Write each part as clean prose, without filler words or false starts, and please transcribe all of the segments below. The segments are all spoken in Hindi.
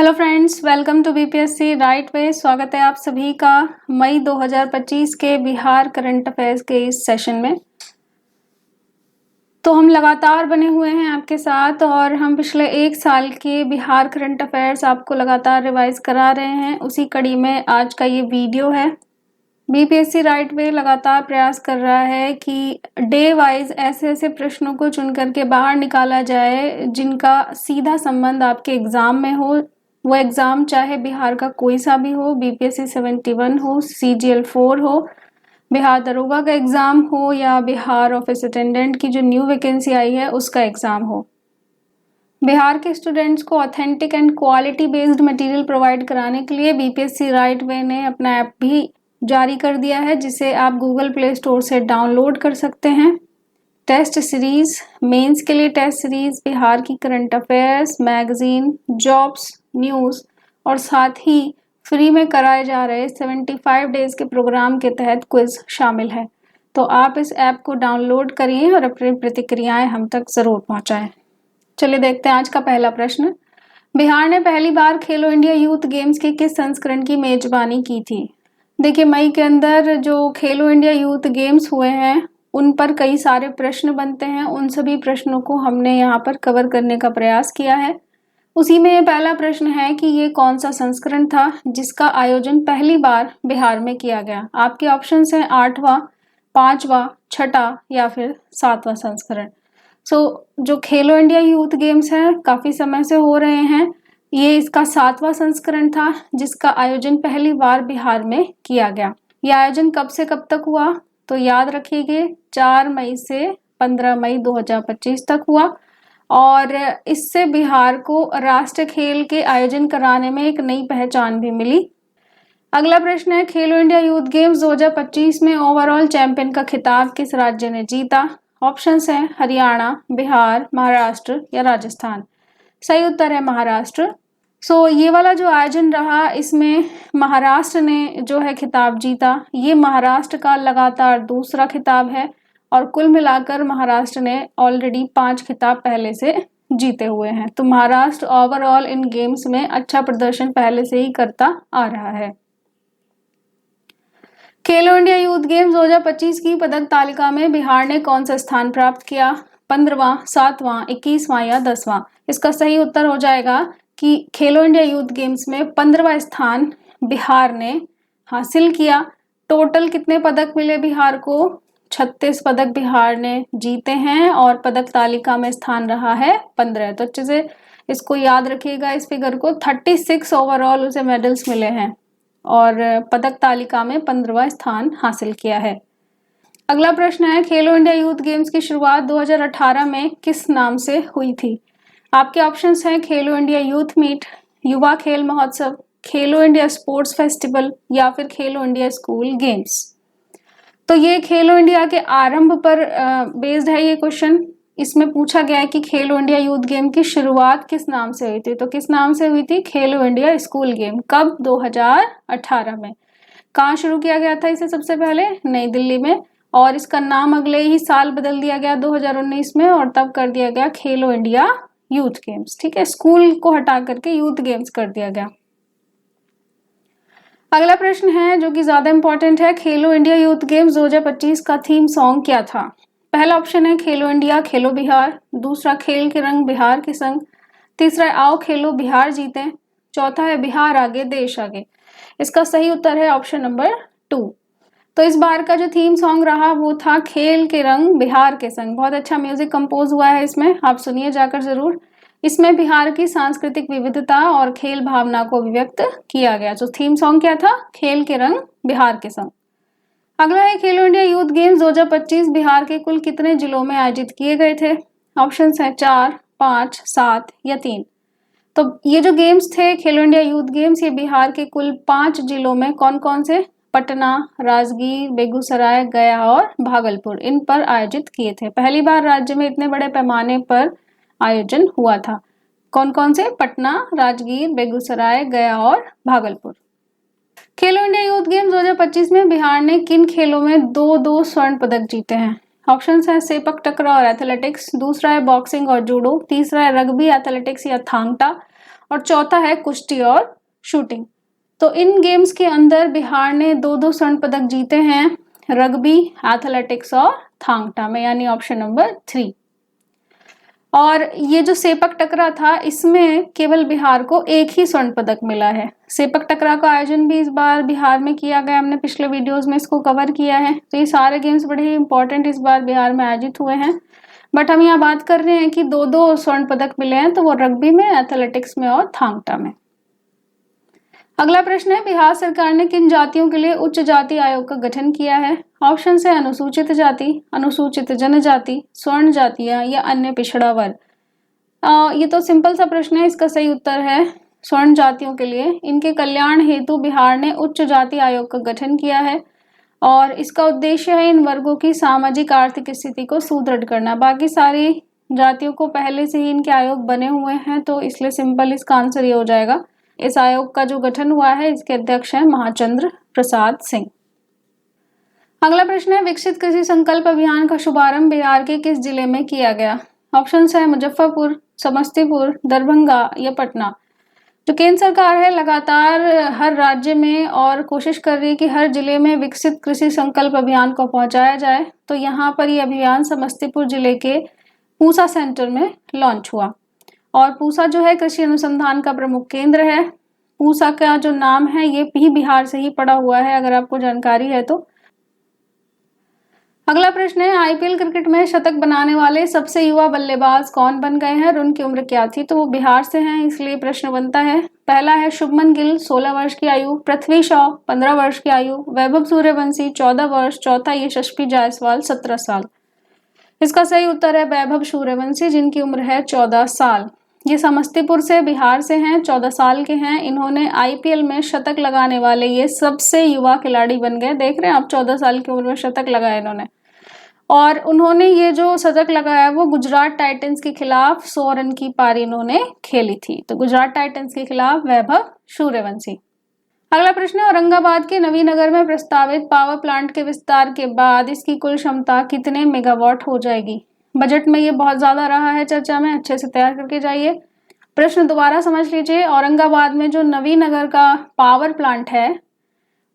Hello friends, welcome to BPSC right way. स्वागत है आप सभी का मई 2025 के बिहार करंट अफेयर्स के इस सेशन में। तो हम लगातार बने हुए हैं आपके साथ और हम पिछले एक साल के बिहार करंट अफेयर्स आपको लगातार रिवाइज करा रहे हैं। उसी कड़ी में आज का ये वीडियो है। बीपीएससी राइट वे लगातार प्रयास कर रहा है कि डे वाइज ऐसे ऐसे प्रश्नों को चुन करके बाहर निकाला जाए जिनका सीधा संबंध आपके एग्जाम में हो। वो एग्जाम चाहे बिहार का कोई सा भी हो, बीपीएससी 71 हो, CGL 4 हो, बिहार दरोगा का एग्जाम हो या बिहार ऑफिस अटेंडेंट की जो न्यू वैकेंसी आई है उसका एग्जाम हो। बिहार के स्टूडेंट्स को authentic and quality based material provide कराने के लिए बीपीएससी राइट वे ने अपना ऐप भी जारी कर दिया है, जिसे आप गूगल प्ले स्टोर से डाउनलोड कर सकते हैं। टेस्ट सीरीज, मेंस के लिए टेस्ट सीरीज, बिहार की current affairs, magazine, jobs, news और साथ ही फ्री में कराए जा रहे 75 डेज के प्रोग्राम के तहत क्विज शामिल है। तो आप इस ऐप को डाउनलोड करिए और अपनी प्रतिक्रियाएं हम तक ज़रूर पहुंचाएं। चलिए देखते हैं आज का पहला प्रश्न। बिहार ने पहली बार खेलो इंडिया यूथ गेम्स के किस संस्करण की मेजबानी की थी? देखिए, मई के अंदर जो खेलो इंडिया यूथ गेम्स हुए हैं उन पर कई सारे प्रश्न बनते हैं। उन सभी प्रश्नों को हमने यहाँ पर कवर करने का प्रयास किया है। उसी में पहला प्रश्न है कि ये कौन सा संस्करण था जिसका आयोजन पहली बार बिहार में किया गया। आपके ऑप्शंस हैं 8वां, 5वां, 6ठा या फिर 7वां संस्करण। जो खेलो इंडिया यूथ गेम्स है काफ़ी समय से हो रहे हैं। ये इसका 7वां संस्करण था जिसका आयोजन पहली बार बिहार में किया गया। यह आयोजन कब से कब तक हुआ? तो याद रखिए 4 मई से 15 मई 2025 तक हुआ और इससे बिहार को राष्ट्रीय खेल के आयोजन कराने में एक नई पहचान भी मिली। अगला प्रश्न है, खेलो इंडिया यूथ गेम्स 2025 में ओवरऑल चैंपियन का खिताब किस राज्य ने जीता? ऑप्शंस हैं हरियाणा, बिहार, महाराष्ट्र या राजस्थान। सही उत्तर है महाराष्ट्र। ये वाला जो आयोजन रहा इसमें महाराष्ट्र ने जो है खिताब जीता। ये महाराष्ट्र का लगातार दूसरा खिताब है और कुल मिलाकर महाराष्ट्र ने ऑलरेडी 5 खिताब पहले से जीते हुए हैं। तो महाराष्ट्र ओवरऑल इन गेम्स में अच्छा प्रदर्शन पहले से ही करता आ रहा है। खेलो इंडिया यूथ गेम्स 2025 की पदक तालिका में बिहार ने कौन सा स्थान प्राप्त किया? 15वां, 7वां, 21वां या 10वां। इसका सही उत्तर हो जाएगा कि खेलो इंडिया यूथ गेम्स में 15वां स्थान बिहार ने हासिल किया। टोटल कितने पदक मिले बिहार को? 36 पदक बिहार ने जीते हैं और पदक तालिका में स्थान रहा है 15। तो अच्छे से इसको याद रखिएगा, इस फिगर को। 36 ओवरऑल उसे मेडल्स मिले हैं और पदक तालिका में 15वां स्थान हासिल किया है। अगला प्रश्न है, खेलो इंडिया यूथ गेम्स की शुरुआत 2018 में किस नाम से हुई थी? आपके ऑप्शंस हैं खेलो इंडिया यूथ मीट, युवा खेल महोत्सव, खेलो इंडिया स्पोर्ट्स फेस्टिवल या फिर खेलो इंडिया स्कूल गेम्स। तो ये खेलो इंडिया के आरंभ पर बेस्ड है ये क्वेश्चन। इसमें पूछा गया है कि खेलो इंडिया यूथ गेम की शुरुआत किस नाम से हुई थी? तो किस नाम से हुई थी? खेलो इंडिया स्कूल गेम। कब? 2018 में। कहाँ शुरू किया गया था इसे? सबसे पहले नई दिल्ली में, और इसका नाम अगले ही साल बदल दिया गया 2019 में और तब कर दिया गया खेलो इंडिया यूथ गेम्स। ठीक है, स्कूल को हटा करके यूथ गेम्स कर दिया गया। अगला प्रश्न है जो कि ज्यादा इंपॉर्टेंट है, खेलो इंडिया यूथ गेम्स 2025 का थीम सॉन्ग क्या था? पहला ऑप्शन है खेलो इंडिया खेलो बिहार, दूसरा खेल के रंग बिहार के संग, तीसरा है आओ खेलो बिहार जीते, चौथा है बिहार आगे देश आगे। इसका सही उत्तर है ऑप्शन नंबर 2। तो इस बार का जो थीम सॉन्ग रहा वो था खेल के रंग बिहार के संग। बहुत अच्छा म्यूजिक कंपोज हुआ है इसमें, आप सुनिए जाकर जरूर। इसमें बिहार की सांस्कृतिक विविधता और खेल भावना को अभिव्यक्त किया गया। तो थीम सॉन्ग क्या था? खेल के रंग बिहार के संग। अगला है खेलो इंडिया यूथ गेम्स 2025 बिहार के कुल कितने जिलों में आयोजित किए गए थे? ऑप्शंस हैं 4, 5, 7 या 3। तो ये जो गेम्स थे खेलो इंडिया यूथ गेम्स, ये बिहार के कुल 5 जिलों में कौन कौन से? पटना, राजगीर, बेगूसराय, गया और भागलपुर, इन पर आयोजित किए थे। पहली बार राज्य में इतने बड़े पैमाने पर आयोजन हुआ था। कौन कौन से? पटना, राजगीर, बेगूसराय, गया और भागलपुर। खेलो इंडिया यूथ गेम्स 2025 में बिहार ने किन खेलों में 2-2 स्वर्ण पदक जीते हैं? ऑप्शंस है सेपक टकरा और एथलेटिक्स, दूसरा है बॉक्सिंग और जूडो, तीसरा है रग्बी, एथलेटिक्स या थांग टा और चौथा है कुश्ती और शूटिंग। तो इन गेम्स के अंदर बिहार ने 2-2 स्वर्ण पदक जीते हैं, रग्बी, एथलेटिक्स और थांग टा में, यानी ऑप्शन नंबर 3। और ये जो सेपक टकरा था इसमें केवल बिहार को एक ही स्वर्ण पदक मिला है। सेपक टकरा का आयोजन भी इस बार बिहार में किया गया, हमने पिछले वीडियोस में इसको कवर किया है। तो ये सारे गेम्स बड़े ही इंपॉर्टेंट इस बार बिहार में आयोजित हुए हैं। बट हम यहाँ बात कर रहे हैं कि 2-2 स्वर्ण पदक मिले हैं, तो वो रग्बी में, एथलेटिक्स में और थांग टा में। अगला प्रश्न है, बिहार सरकार ने किन जातियों के लिए उच्च जाति आयोग का गठन किया है? ऑप्शन है अनुसूचित जाति, अनुसूचित जनजाति, स्वर्ण जातियां या अन्य पिछड़ा वर्ग। ये तो सिंपल सा प्रश्न है, इसका सही उत्तर है स्वर्ण जातियों के लिए। इनके कल्याण हेतु बिहार ने उच्च जाति आयोग का गठन किया है और इसका उद्देश्य है इन वर्गों की सामाजिक आर्थिक स्थिति को सुदृढ़ करना। बाकी सारी जातियों को पहले से ही इनके आयोग बने हुए हैं, तो इसलिए सिंपल इसका आंसर ये हो जाएगा। इस आयोग का जो गठन हुआ है इसके अध्यक्ष हैं महाचंद्र प्रसाद सिंह। अगला प्रश्न है, विकसित कृषि संकल्प अभियान का शुभारंभ बिहार के किस जिले में किया गया? ऑप्शन है मुजफ्फरपुर, समस्तीपुर, दरभंगा या पटना। जो केंद्र सरकार है लगातार हर राज्य में और कोशिश कर रही है कि हर जिले में विकसित कृषि संकल्प अभियान को पहुंचाया जाए। तो यहाँ पर ये अभियान समस्तीपुर जिले के पूसा सेंटर में लॉन्च हुआ और पूसा जो है कृषि अनुसंधान का प्रमुख केंद्र है। पूसा का जो नाम है ये भी बिहार से ही पड़ा हुआ है, अगर आपको जानकारी है तो। अगला प्रश्न है, आईपीएल क्रिकेट में शतक बनाने वाले सबसे युवा बल्लेबाज कौन बन गए हैं और उनकी उम्र क्या थी? तो वो बिहार से हैं, इसलिए प्रश्न बनता है। पहला है शुभमन गिल 16 वर्ष की आयु, पृथ्वी शॉ 15 वर्ष की आयु, वैभव सूर्यवंशी 14 वर्ष, चौथा यशस्वी जायसवाल 17 साल। इसका सही उत्तर है वैभव सूर्यवंशी, जिनकी उम्र है 14 साल। ये समस्तीपुर से, बिहार से हैं, 14 साल के हैं। इन्होंने आईपीएल में शतक लगाने वाले ये सबसे युवा खिलाड़ी बन गए। देख रहे हैं आप, 14 साल की उम्र में शतक लगाया इन्होंने। और उन्होंने ये जो शतक लगाया वो गुजरात टाइटंस के खिलाफ 100 रन की पारी इन्होंने खेली थी। तो गुजरात टाइटंस के खिलाफ वैभव सूर्यवंशी। अगला प्रश्न है, औरंगाबाद के नवीनगर में प्रस्तावित पावर प्लांट के विस्तार के बाद इसकी कुल क्षमता कितने मेगावाट हो जाएगी? बजट में ये बहुत ज्यादा रहा है चर्चा में, अच्छे से तैयार करके जाइए। प्रश्न दोबारा समझ लीजिए। औरंगाबाद में जो नवीनगर का पावर प्लांट है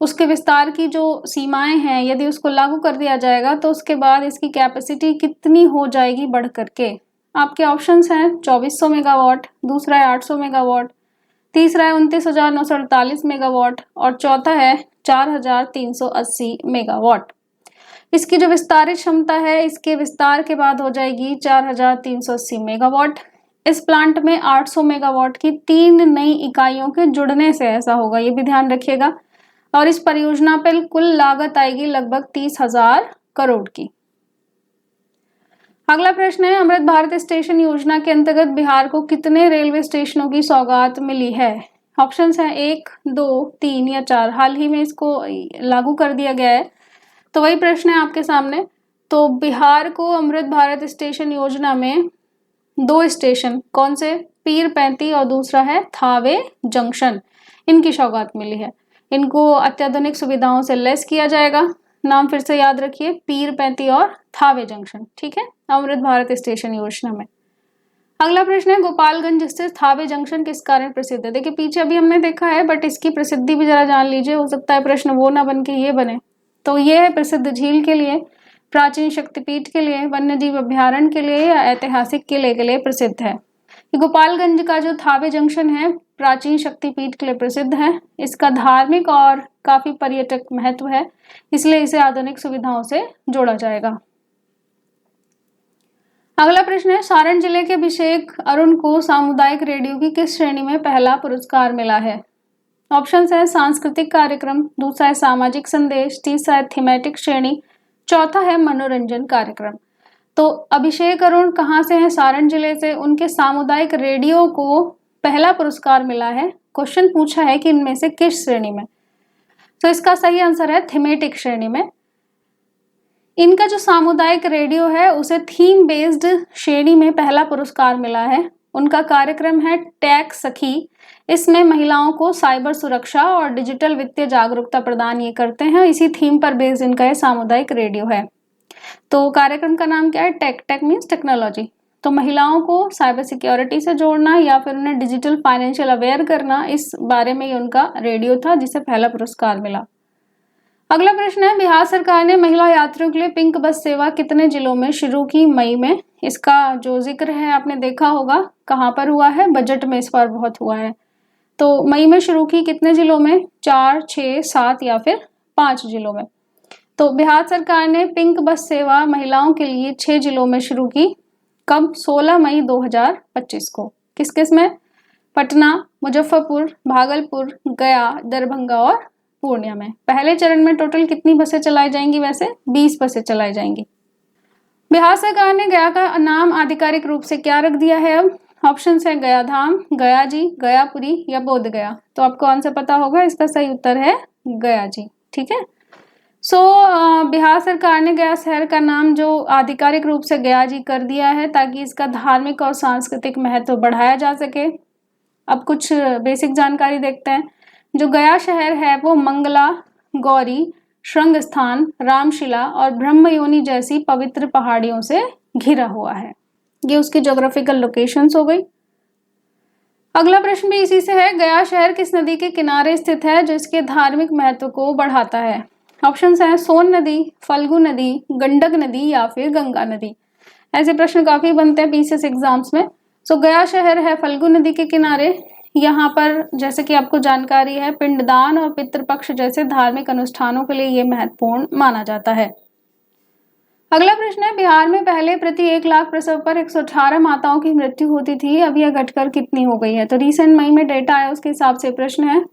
उसके विस्तार की जो सीमाएं हैं, यदि उसको लागू कर दिया जाएगा तो उसके बाद इसकी कैपेसिटी कितनी हो जाएगी बढ़ करके? आपके ऑप्शंस हैं 2400 मेगावाट, दूसरा है 800 मेगावाट, तीसरा है 29,948 मेगावाट और चौथा है 4,380 मेगावाट। इसकी जो विस्तारित क्षमता है इसके विस्तार के बाद हो जाएगी 4,380 मेगावाट। इस प्लांट में 800 मेगावाट की 3 नई इकाइयों के जुड़ने से ऐसा होगा, ये भी ध्यान रखिएगा। और इस परियोजना पर कुल लागत आएगी लगभग 30,000 करोड़ की। अगला प्रश्न है, अमृत भारत स्टेशन योजना के अंतर्गत बिहार को कितने रेलवे स्टेशनों की सौगात मिली है? ऑप्शंस हैं 1, 2, 3 या 4। हाल ही में इसको लागू कर दिया गया है, तो वही प्रश्न है आपके सामने। तो बिहार को अमृत भारत स्टेशन योजना में 2 स्टेशन, कौन से? पीर पैंती और दूसरा है थावे जंक्शन, इनकी सौगात मिली है। इनको अत्याधुनिक सुविधाओं से लैस किया जाएगा। नाम फिर से याद रखिए, पीर पैंती और थावे जंक्शन, ठीक है, अमृत भारत स्टेशन योजना में। अगला प्रश्न है, गोपालगंज स्थित थावे जंक्शन किस कारण प्रसिद्ध है? देखिए पीछे अभी हमने देखा है, बट इसकी प्रसिद्धि भी जरा जान लीजिए, हो सकता है प्रश्न वो ना बन के ये बने। तो ये है प्रसिद्ध झील के लिए, प्राचीन शक्तिपीठ के लिए, वन्य जीव अभ्यारण्य के लिए या ऐतिहासिक किले के लिए प्रसिद्ध है। गोपालगंज का जो थावे जंक्शन है प्राचीन शक्तिपीठ के लिए प्रसिद्ध है। इसका धार्मिक और काफी पर्यटक महत्व है, इसलिए इसे आधुनिक सुविधाओं से जोड़ा जाएगा। अगला प्रश्न है, सारण जिले के अभिषेक अरुण को सामुदायिक रेडियो की किस श्रेणी में पहला पुरस्कार मिला है? ऑप्शन है सांस्कृतिक कार्यक्रम, दूसरा है सामाजिक संदेश, तीसरा है थीमेटिक श्रेणी, चौथा है मनोरंजन कार्यक्रम। तो अभिषेक अरुण कहाँ से हैं? सारण जिले से। उनके सामुदायिक रेडियो को पहला पुरस्कार मिला है। क्वेश्चन पूछा है कि इनमें से किस श्रेणी में, तो इसका सही आंसर है थीमेटिक श्रेणी में। इनका जो सामुदायिक रेडियो है उसे थीम बेस्ड श्रेणी में पहला पुरस्कार मिला है। उनका कार्यक्रम है टेक सखी। इसमें महिलाओं को साइबर सुरक्षा और डिजिटल वित्तीय जागरूकता प्रदान ये करते हैं। इसी थीम पर बेस्ड इनका ये सामुदायिक रेडियो है। तो कार्यक्रम का नाम क्या है? Tech means technology. तो महिलाओं को साइबर सिक्योरिटी से जोड़ना या फिर उन्हें डिजिटल फाइनेंशियल अवेयर करना, इस बारे में ही उनका रेडियो था जिसे पहला पुरस्कार मिला। अगला प्रश्न है, बिहार सरकार ने महिला यात्रियों के लिए पिंक बस सेवा कितने जिलों में शुरू की मई में? इसका जो जिक्र है आपने देखा होगा, कहाँ पर हुआ है? बजट में इस बार बहुत हुआ है। तो मई में शुरू की, कितने जिलों में? 4, 6, 7 या फिर 5 जिलों में। तो बिहार सरकार ने पिंक बस सेवा महिलाओं के लिए 6 जिलों में शुरू की। कब? 16 मई 2025 को। किस किस में? पटना, मुजफ्फरपुर, भागलपुर, गया, दरभंगा और पूर्णिया में। पहले चरण में टोटल कितनी बसें चलाई जाएंगी? वैसे 20 बसें चलाई जाएंगी। बिहार सरकार ने गया का नाम आधिकारिक रूप से क्या रख दिया है अब? ऑप्शन है गया धाम, गया जी, गयापुरी या बोध गया। तो आपको आंसर पता होगा, इसका सही उत्तर है गया जी। ठीक है। बिहार सरकार ने गया शहर का नाम जो आधिकारिक रूप से गया जी कर दिया है ताकि इसका धार्मिक और सांस्कृतिक महत्व बढ़ाया जा सके। अब कुछ बेसिक जानकारी देखते हैं। जो गया शहर है वो मंगला, गौरी, श्रृंग स्थान, रामशिला और ब्रह्मयोनि जैसी पवित्र पहाड़ियों से घिरा हुआ है। ये उसकी ज्योग्राफिकल लोकेशंस हो गई। अगला प्रश्न भी इसी से है, गया शहर किस नदी के किनारे स्थित है जो इसके धार्मिक महत्व को बढ़ाता है? ऑप्शंस हैं सोन नदी, फल्गु नदी, गंडक नदी या फिर गंगा नदी। ऐसे प्रश्न काफी बनते हैं पीसीएस एग्जाम्स में। गया शहर है फल्गु नदी के किनारे। यहाँ पर जैसे कि आपको जानकारी है, पिंडदान और पितृपक्ष जैसे धार्मिक अनुष्ठानों के लिए ये महत्वपूर्ण माना जाता है। अगला प्रश्न है, बिहार में पहले प्रति 1 लाख प्रसव पर 118 माताओं की मृत्यु होती थी, अब यह घटकर कितनी हो गई है? तो रिसेंट मई में डेटा आया, उसके हिसाब से प्रश्न है।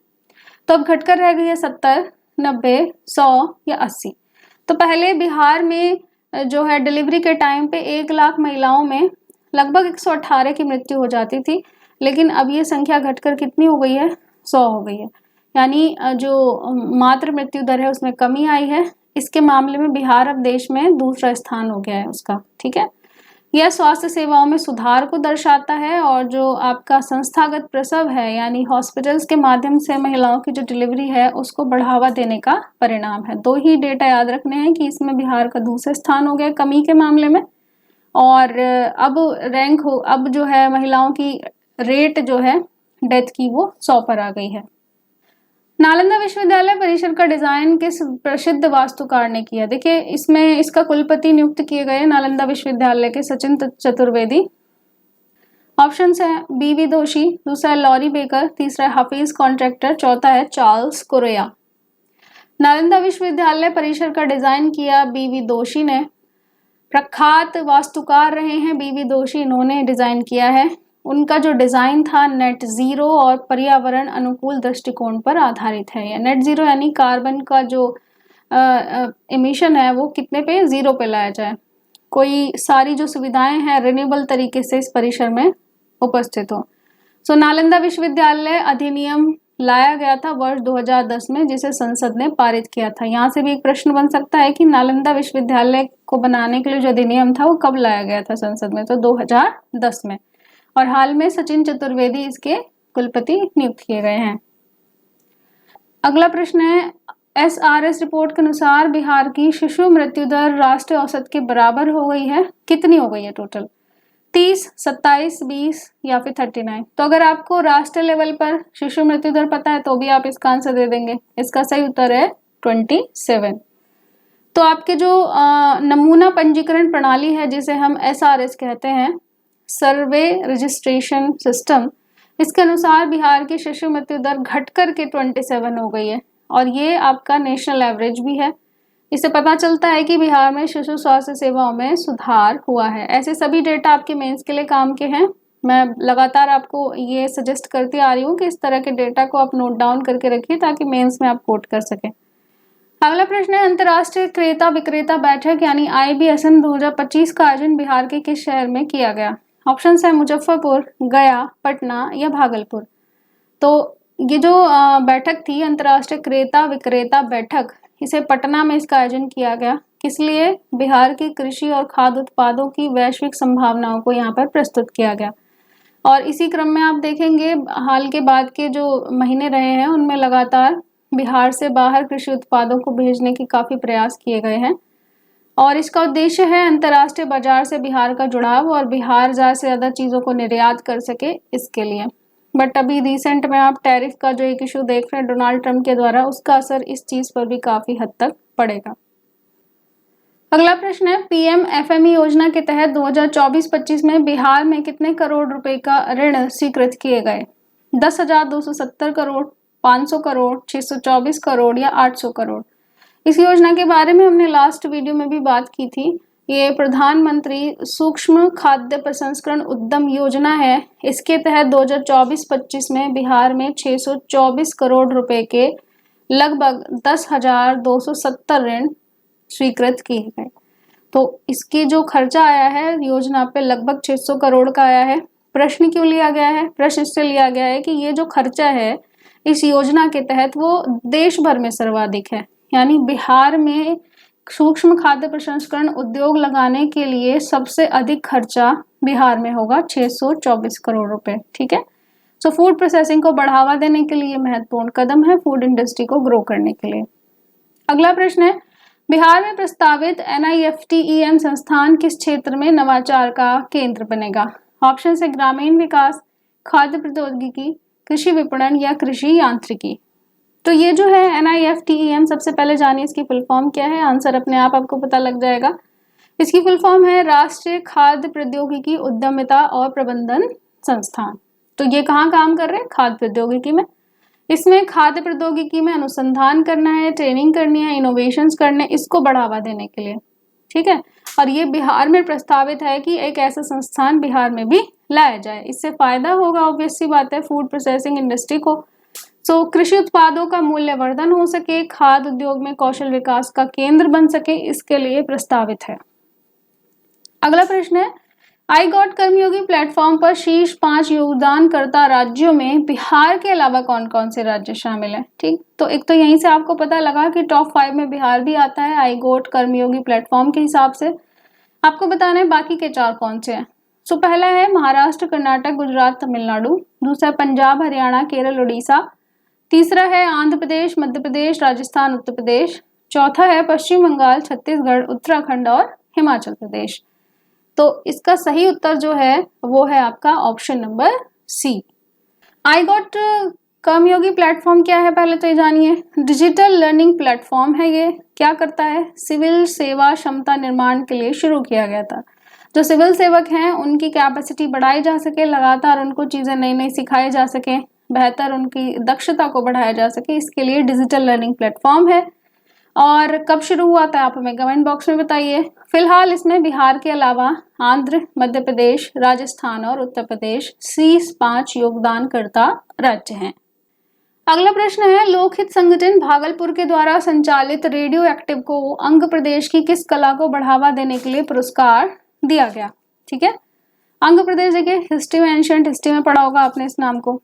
तो अब घटकर रह गई है 70, 90, 100 या 80। तो पहले बिहार में जो है डिलीवरी के टाइम पे 1 लाख महिलाओं में लगभग 118 की मृत्यु हो जाती थी, लेकिन अब ये संख्या घटकर कितनी हो गई है? 100 हो गई है। यानी जो मातृ मृत्यु दर है उसमें कमी आई है। इसके मामले में बिहार अब देश में दूसरा स्थान हो गया है उसका। ठीक है। यह स्वास्थ्य सेवाओं में सुधार को दर्शाता है और जो आपका संस्थागत प्रसव है यानी हॉस्पिटल्स के माध्यम से महिलाओं की जो डिलीवरी है उसको बढ़ावा देने का परिणाम है। 2 ही डेटा याद रखने हैं कि इसमें बिहार का दूसरा स्थान हो गया कमी के मामले में, और अब जो है महिलाओं की रेट जो है डेथ की वो 100 पर आ गई है। नालंदा विश्वविद्यालय परिसर का डिजाइन किस प्रसिद्ध वास्तुकार ने किया? देखिए इसमें इसका कुलपति नियुक्त किए गए नालंदा विश्वविद्यालय के सचिन चतुर्वेदी। ऑप्शंस है बीवी दोषी, दूसरा है लॉरी बेकर, तीसरा है हफीज कॉन्ट्रैक्टर, चौथा है चार्ल्स कोरेया। नालंदा विश्वविद्यालय परिसर का डिजाइन किया बीवी दोषी ने। प्रख्यात वास्तुकार रहे हैं बीवी दोषी, इन्होंने डिजाइन किया है। उनका जो डिजाइन था नेट जीरो और पर्यावरण अनुकूल दृष्टिकोण पर आधारित है। या नेट जीरो यानी कार्बन का जो एमिशन है वो कितने पे? 0 पे लाया जाए। कोई सारी जो सुविधाएं हैं रिन्यूएबल तरीके से इस परिसर में उपस्थित हो। नालंदा विश्वविद्यालय अधिनियम लाया गया था वर्ष 2010 में, जिसे संसद ने पारित किया था। यहाँ से भी एक प्रश्न बन सकता है कि नालंदा विश्वविद्यालय को बनाने के लिए जो अधिनियम था वो कब लाया गया था संसद में? तो 2010 में। और हाल में सचिन चतुर्वेदी इसके कुलपति नियुक्त किए गए हैं। अगला प्रश्न है, SRS रिपोर्ट के अनुसार बिहार की शिशु मृत्यु दर राष्ट्रीय औसत के बराबर हो गई है। कितनी हो गई है टोटल? 30, 27, 20 या फिर 39। तो अगर आपको राष्ट्रीय लेवल पर शिशु मृत्यु दर पता है तो भी आप इसका आंसर दे देंगे। इसका सही उत्तर है 27। तो आपके जो नमूना पंजीकरण प्रणाली है जिसे हम SRS कहते हैं, सर्वे रजिस्ट्रेशन सिस्टम, इसके अनुसार बिहार की शिशु मृत्यु दर घटकर के 27 हो गई है और ये आपका नेशनल एवरेज भी है। इससे पता चलता है कि बिहार में शिशु स्वास्थ्य सेवाओं में सुधार हुआ है। ऐसे सभी डेटा आपके मेंस के लिए काम के हैं। मैं लगातार आपको ये सजेस्ट करती आ रही हूँ कि इस तरह के डेटा को आप नोट डाउन करके रखिए ताकि मेंस में आप कोट कर सकें। अगला प्रश्न है, अंतर्राष्ट्रीय क्रेता विक्रेता बैठक यानी IBSN 2025 का आयोजन बिहार के किस शहर में किया गया? ऑप्शन है मुजफ्फरपुर, गया, पटना या भागलपुर। तो ये जो बैठक थी अंतर्राष्ट्रीय क्रेता विक्रेता बैठक, इसे पटना में इसका आयोजन किया गया। किस लिए? बिहार की कृषि और खाद्य उत्पादों की वैश्विक संभावनाओं को यहाँ पर प्रस्तुत किया गया। और इसी क्रम में आप देखेंगे हाल के बाद के जो महीने रहे हैं उनमें लगातार बिहार से बाहर कृषि उत्पादों को भेजने के काफ़ी प्रयास किए गए हैं। और इसका उद्देश्य है अंतर्राष्ट्रीय बाजार से बिहार का जुड़ाव और बिहार ज़्यादा से ज़्यादा चीज़ों को निर्यात कर सके इसके लिए। बट अभी रिसेंट में आप टैरिफ का जो एक इशू देख रहे हैं डोनाल्ड ट्रंप के द्वारा, उसका असर इस चीज़ पर भी काफ़ी हद तक पड़ेगा। अगला प्रश्न है, पीएम एफएमई योजना के तहत 2024-25 में बिहार में कितने करोड़ रुपए का ऋण स्वीकृत किए गए? 10,270 करोड़, 500 करोड़, 624 करोड़ या 800 करोड़? इस योजना के बारे में हमने लास्ट वीडियो में भी बात की थी। ये प्रधानमंत्री सूक्ष्म खाद्य प्रसंस्करण उद्यम योजना है। इसके तहत 2024-25 में बिहार में 624 करोड़ रुपए के लगभग 10,270 ऋण स्वीकृत किए गए। तो इसकी जो खर्चा आया है योजना पे लगभग 600 करोड़ का आया है। प्रश्न क्यों लिया गया है? प्रश्न इससे लिया गया है कि ये जो खर्चा है इस योजना के तहत वो देश भर में सर्वाधिक है, यानी बिहार में सूक्ष्म खाद्य प्रसंस्करण उद्योग लगाने के लिए सबसे अधिक खर्चा बिहार में होगा, 624 करोड़ रुपए। ठीक है, सो फूड प्रोसेसिंग को बढ़ावा देने के लिए महत्वपूर्ण कदम है फूड इंडस्ट्री को ग्रो करने के लिए। अगला प्रश्न है, बिहार में प्रस्तावित NIFTEM संस्थान किस क्षेत्र में नवाचार का केंद्र बनेगा? ऑप्शन है ग्रामीण विकास, खाद्य प्रौद्योगिकी, कृषि विपणन या कृषि यांत्रिकी। तो ये जो है NIFTEM, सबसे पहले जानिए इसकी फुल फॉर्म क्या है। आंसर अपने आप आपको पता लग जाएगा। इसकी फुल फॉर्म है राष्ट्रीय खाद्य प्रौद्योगिकी उद्यमिता और प्रबंधन संस्थान। तो ये कहाँ काम कर रहे हैं? खाद्य प्रौद्योगिकी में। इसमें खाद्य प्रौद्योगिकी में अनुसंधान करना है, ट्रेनिंग करनी है, इनोवेशंस करने, इसको बढ़ावा देने के लिए। ठीक है, और ये बिहार में प्रस्तावित है कि एक ऐसा संस्थान बिहार में भी लाया जाए। इससे फायदा होगा, ऑब्वियस सी बात है, फूड प्रोसेसिंग इंडस्ट्री को। सो कृषि उत्पादों का मूल्यवर्धन हो सके, खाद्य उद्योग में कौशल विकास का केंद्र बन सके, इसके लिए प्रस्तावित है। अगला प्रश्न है, आई गॉट कर्मयोगी प्लेटफॉर्म पर शीर्ष 5 योगदानकर्ता राज्यों में बिहार के अलावा कौन कौन से राज्य शामिल है? ठीक, तो एक तो यहीं से आपको पता लगा कि टॉप 5 में बिहार भी आता है आई गॉट कर्मयोगी प्लेटफॉर्म के हिसाब से। आपको बताना है बाकी के 4 कौन से हैं। सो पहला है महाराष्ट्र, कर्नाटक, गुजरात, तमिलनाडु। दूसरा पंजाब, हरियाणा, केरल, उड़ीसा। तीसरा है आंध्र प्रदेश, मध्य प्रदेश, राजस्थान, उत्तर प्रदेश। चौथा है पश्चिम बंगाल, छत्तीसगढ़, उत्तराखंड और हिमाचल प्रदेश। तो इसका सही उत्तर जो है वो है आपका option number C. I got Karmayogi platform क्या है पहले तो ये जानिए। डिजिटल लर्निंग प्लेटफॉर्म है। ये क्या करता है? सिविल सेवा क्षमता निर्माण के लिए शुरू किया गया था। जो सिविल सेवक हैं उनकी कैपेसिटी बढ़ाई जा सके, लगातार उनको चीज़ें नई नई सिखाई जा सके, बेहतर उनकी दक्षता को बढ़ाया जा सके, इसके लिए डिजिटल लर्निंग प्लेटफॉर्म है। और कब शुरू हुआ था आप हमें कमेंट बॉक्स में बताइए। फिलहाल इसमें बिहार के अलावा आंध्र, मध्य प्रदेश, राजस्थान और उत्तर प्रदेश शीर्ष 5 योगदानकर्ता राज्य हैं। अगला प्रश्न है, लोकहित संगठन भागलपुर के द्वारा संचालित रेडियो एक्टिव को अंग प्रदेश की किस कला को बढ़ावा देने के लिए पुरस्कार दिया गया? ठीक है, अंग प्रदेश देखिए हिस्ट्री में, एंशिएंट हिस्ट्री में पढ़ा होगा आपने इस नाम को।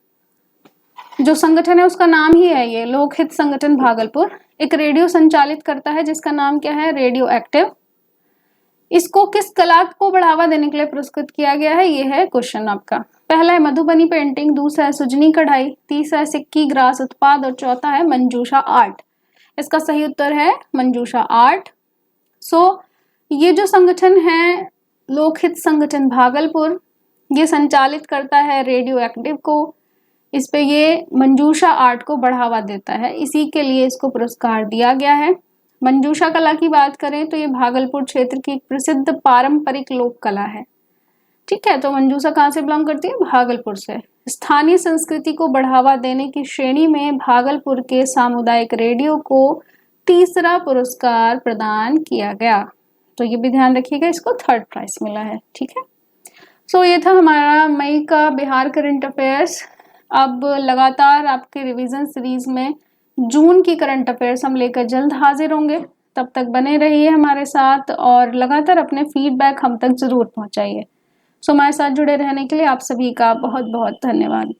जो संगठन है उसका नाम ही है ये लोकहित संगठन भागलपुर। एक रेडियो संचालित करता है जिसका नाम क्या है? Radio active. इसको किस कला को बढ़ावा देने के लिए पुरस्कृत किया गया है? ये है क्वेश्चन आपका। पहला है मधुबनी पेंटिंग, दूसरा है सुजनी कढ़ाई, तीसरा है सिक्की ग्रास उत्पाद और चौथा है मंजूषा आर्ट। इसका सही उत्तर है मंजूषा आर्ट। सो ये जो संगठन है लोकहित संगठन भागलपुर, ये संचालित करता है रेडियो एक्टिव को। इस पे ये मंजूषा आर्ट को बढ़ावा देता है, इसी के लिए इसको पुरस्कार दिया गया है। मंजूषा कला की बात करें तो ये भागलपुर क्षेत्र की एक प्रसिद्ध पारंपरिक लोक कला है। ठीक है, तो मंजूषा कहाँ से बिलोंग करती है? भागलपुर से। स्थानीय संस्कृति को बढ़ावा देने की श्रेणी में भागलपुर के सामुदायिक रेडियो को तीसरा पुरस्कार प्रदान किया गया। तो ये भी ध्यान रखिएगा, इसको 3rd प्राइज मिला है। ठीक है, सो ये था हमारा मई का बिहार करंट अफेयर्स। अब लगातार आपके रिवीजन सीरीज में जून की करंट अफेयर्स हम लेकर जल्द हाजिर होंगे। तब तक बने रहिए हमारे साथ और लगातार अपने फीडबैक हम तक जरूर पहुंचाइए। सो हमारे साथ जुड़े रहने के लिए आप सभी का बहुत बहुत धन्यवाद।